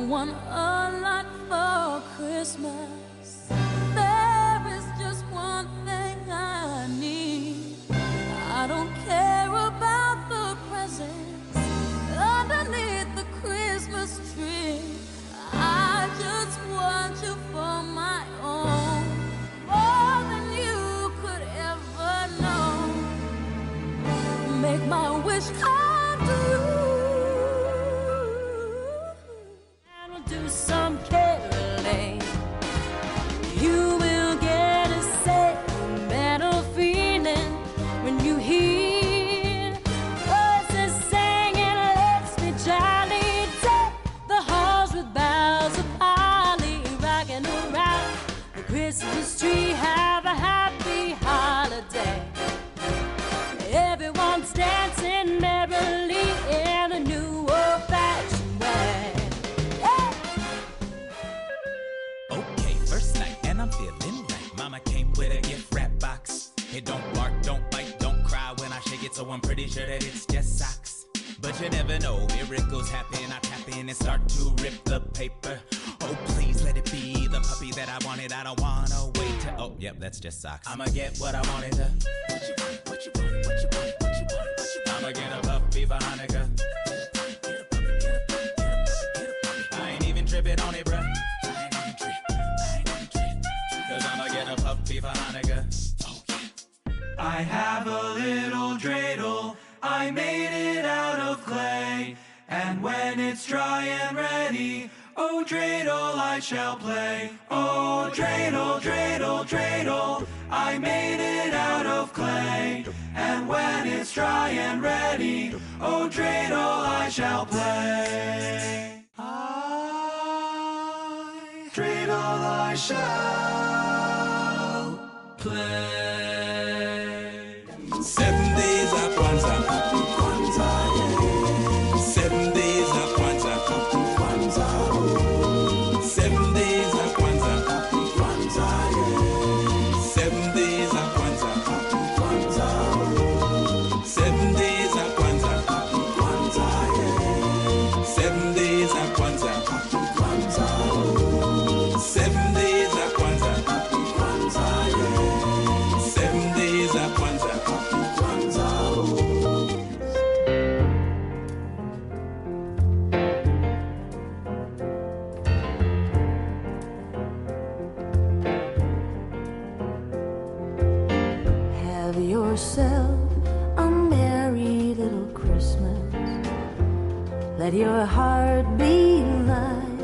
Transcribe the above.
want a lot for Christmas. There is just one thing I need. I don't care about the presents underneath the Christmas tree. I just want you for my own, more than you could ever know. Make my wish come true. And we'll do some caroling. You will get a sentimental feeling when you hear voices singing, "Let's be jolly." Deck the halls with boughs of holly, rocking around the Christmas tree. Have a happy holiday. Everyone's dancing merrily in a new old-fashioned way. Hey! Okay, first night and I'm feeling right. Mama came with a gift wrap box. Hey, don't bark, don't bite, don't cry when I shake it, so I'm pretty sure that it's just socks. But you never know, miracles happen. I tap in and start to rip the paper. Oh, please let it be the puppy that I wanted. I don't wanna wait to. Oh, yep, that's just socks. I'ma get what I wanted to. What you want, what you want, what you want, what you want, what you want. I'ma get a puppy for Hanukkah. Get a puppy, get a puppy, get a puppy, get a puppy. I ain't even tripping on it, bruh. I ain't even trip, I ain't even trip. Cause I'ma get a puppy for Hanukkah. Oh, yeah. I have a little dreidel. I made it out of clay, and when it's dry and ready, oh dreidel I shall play. Oh dreidel, dreidel, dreidel, I made it out of clay, and when it's dry and ready, oh dreidel I shall play. Dreidel I shall play. 7 days of Kwanzaa, happy Kwanzaa, yeah. 7 days of Kwanzaa, happy Kwanzaa. 7 days of Kwanzaa, happy Kwanzaa, yeah. 7 days of Kwanzaa, happy Kwanzaa. 7 days of Kwanzaa, happy Kwanzaa, yeah. 7 days of Kwanzaa, happy Kwanzaa. 7 days of Kwanzaa, happy Kwanzaa, yeah. 7 days of Kwanzaa, happy Kwanzaa. Have yourself a merry little Christmas. Let your heart be light.